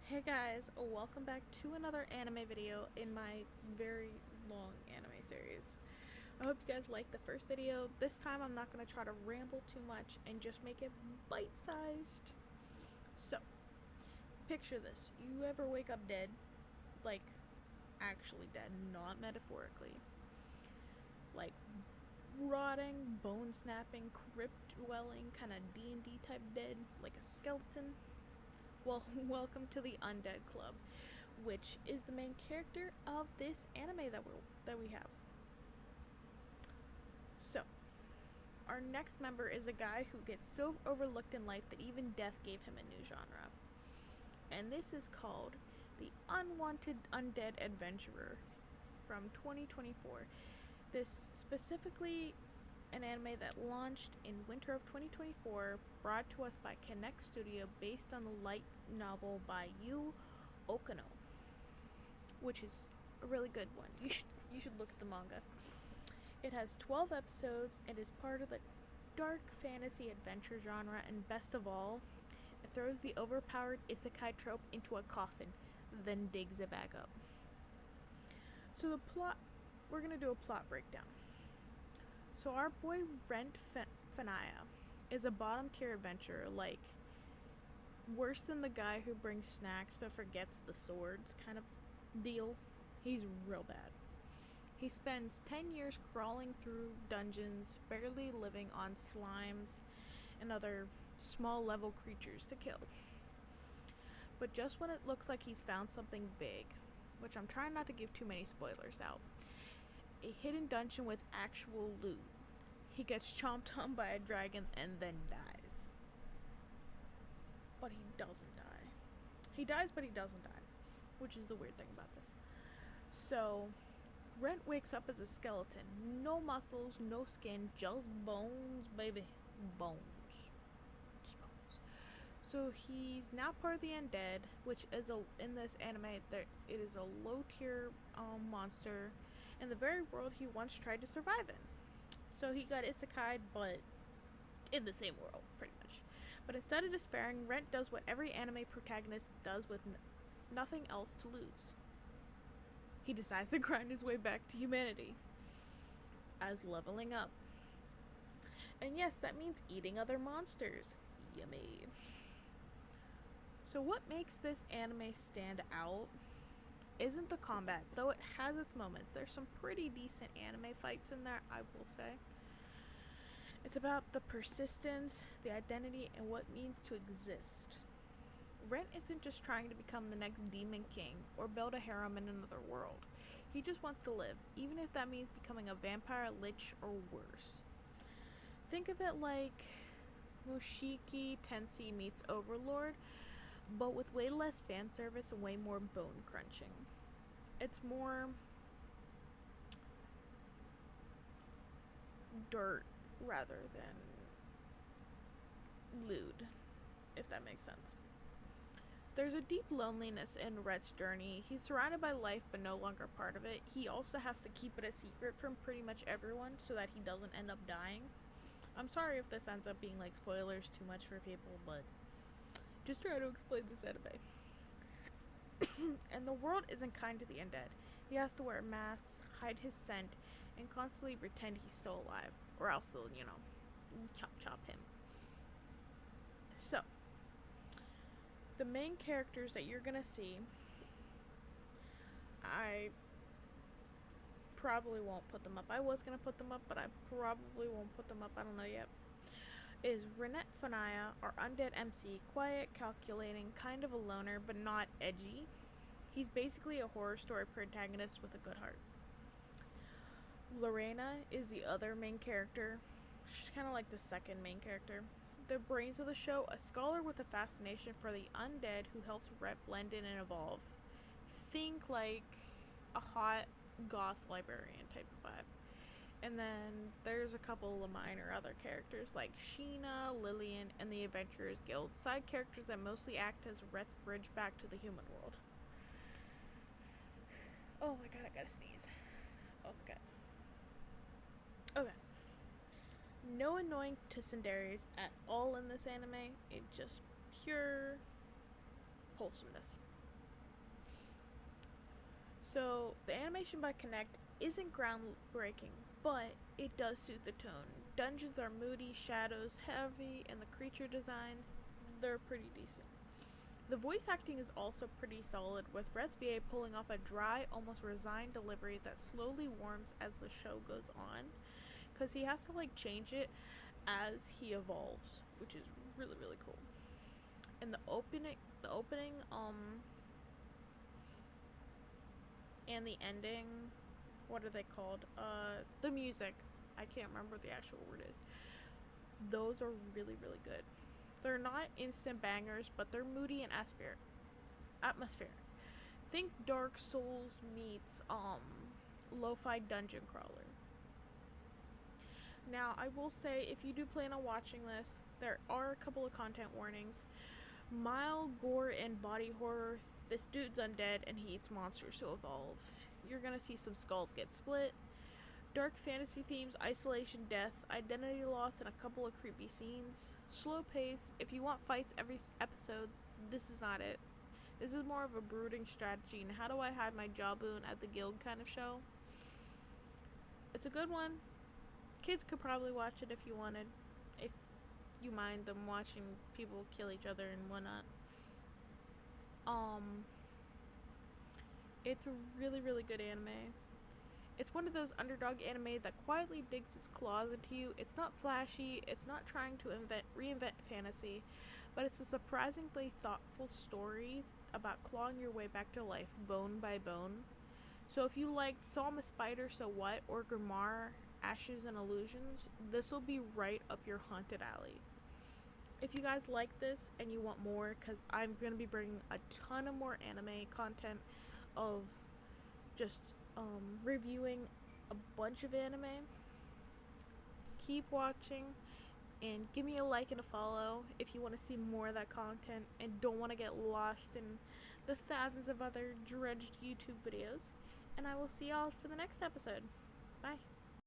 Hey guys, welcome back to another anime video in my very long anime series. I hope you guys liked the first video. This time I'm not going to try to ramble too much and just make it bite-sized. So, picture this. You ever wake up dead? Like, actually dead, not metaphorically. Like, rotting, bone-snapping, crypt-dwelling, kind of D&D type dead, like a skeleton? Well, welcome to the Undead Club, which is the main character of this anime that we have. So, our next member is a guy who gets so overlooked in life that even death gave him a new genre. And this is called the Unwanted Undead Adventurer from 2024. This specifically an anime that launched in winter of 2024, brought to us by Connect Studio, based on the light novel by Yu Okano, which is a really good one. You should look at the manga. It has 12 episodes and is part of the dark fantasy adventure genre, and best of all, it throws the overpowered isekai trope into a coffin, then digs it back up. So the plot, we're gonna do a plot breakdown. So our boy Rentt Faina is a bottom tier adventurer, like worse than the guy who brings snacks but forgets the swords kind of deal. He's real bad. He spends 10 years crawling through dungeons, barely living on slimes and other small level creatures to kill. But just when it looks like he's found something big, which I'm trying not to give too many spoilers out, a hidden dungeon with actual loot, he gets chomped on by a dragon and then dies. But he doesn't die. He dies, but he doesn't die, which is the weird thing about this. So, Rentt wakes up as a skeleton. No muscles, no skin, just bones, baby. Bones. Just bones. So he's now part of the undead, which is in this anime, it is a low tier monster in the very world he once tried to survive in. So he got isekai'd, but in the same world, pretty much. But instead of despairing, Rentt does what every anime protagonist does with nothing else to lose. He decides to grind his way back to humanity as leveling up. And yes, that means eating other monsters. Yummy. So what makes this anime stand out isn't the combat, though it has its moments. There's some pretty decent anime fights in there, I will say. It's about the persistence, the identity, and what it means to exist. Rentt isn't just trying to become the next demon king or build a harem in another world. He just wants to live, even if that means becoming a vampire, lich, or worse. Think of it like Mushiki Tensei meets Overlord, but with way less fan service and way more bone crunching. It's more dirt rather than lewd, if that makes sense. There's a deep loneliness in Rhett's journey. He's surrounded by life but no longer part of it. He also has to keep it a secret from pretty much everyone so that he doesn't end up dying. I'm sorry if this ends up being like spoilers too much for people, but just try to explain this anime. And the world isn't kind to the undead. He has to wear masks, hide his scent, and constantly pretend he's still alive, or else they'll, chop him. So, the main characters that you're gonna see, I probably won't put them up. I was gonna put them up, but I probably won't put them up. I don't know yet. Is Rentt Faina, our undead MC, quiet, calculating, kind of a loner, but not edgy. He's basically a horror story protagonist with a good heart. Lorena is the other main character. She's kind of like the second main character. The brains of the show, a scholar with a fascination for the undead who helps Rentt blend in and evolve. Think like a hot goth librarian type of vibe. And then there's a couple of minor other characters like Sheena, Lillian, and the Adventurers Guild. Side characters that mostly act as Rhett's bridge back to the human world. Oh my god, I gotta sneeze. Oh my god. Okay. No annoying tsunderes at all in this anime. It's just pure wholesomeness. So the animation by Connect isn't groundbreaking, but it does suit the tone. Dungeons are moody, shadows heavy, and the creature designs, they're pretty decent. The voice acting is also pretty solid, with Rett's VA pulling off a dry, almost resigned delivery that slowly warms as the show goes on, because he has to like change it as he evolves, which is really really cool. And the opening, and the ending, what are they called? The music. I can't remember what the actual word is. Those are really really good. They're not instant bangers, but they're moody and atmospheric. Think Dark Souls meets lo-fi dungeon crawler. Now, I will say, if you do plan on watching this, there are a couple of content warnings. Mild gore and body horror. This dude's undead and he eats monsters to evolve. You're gonna see some skulls get split. Dark fantasy themes, isolation, death, identity loss, and a couple of creepy scenes. Slow pace. If you want fights every episode, this is not it. This is more of a brooding strategy and how do I hide my jawbone at the guild kind of show. It's a good one. Kids could probably watch it if you wanted. If you mind them watching people kill each other and whatnot. It's a really, really good anime. It's one of those underdog anime that quietly digs its claws into you. It's not flashy, it's not trying to reinvent fantasy, but it's a surprisingly thoughtful story about clawing your way back to life, bone by bone. So if you liked Saw a Spider, So What, or Grimoire, Ashes and Illusions, this will be right up your haunted alley. If you guys like this and you want more, because I'm going to be bringing a ton of more anime content of just reviewing a bunch of anime, keep watching and give me a like and a follow if you want to see more of that content and don't want to get lost in the thousands of other dredged YouTube videos. And I will see y'all for the next episode. Bye.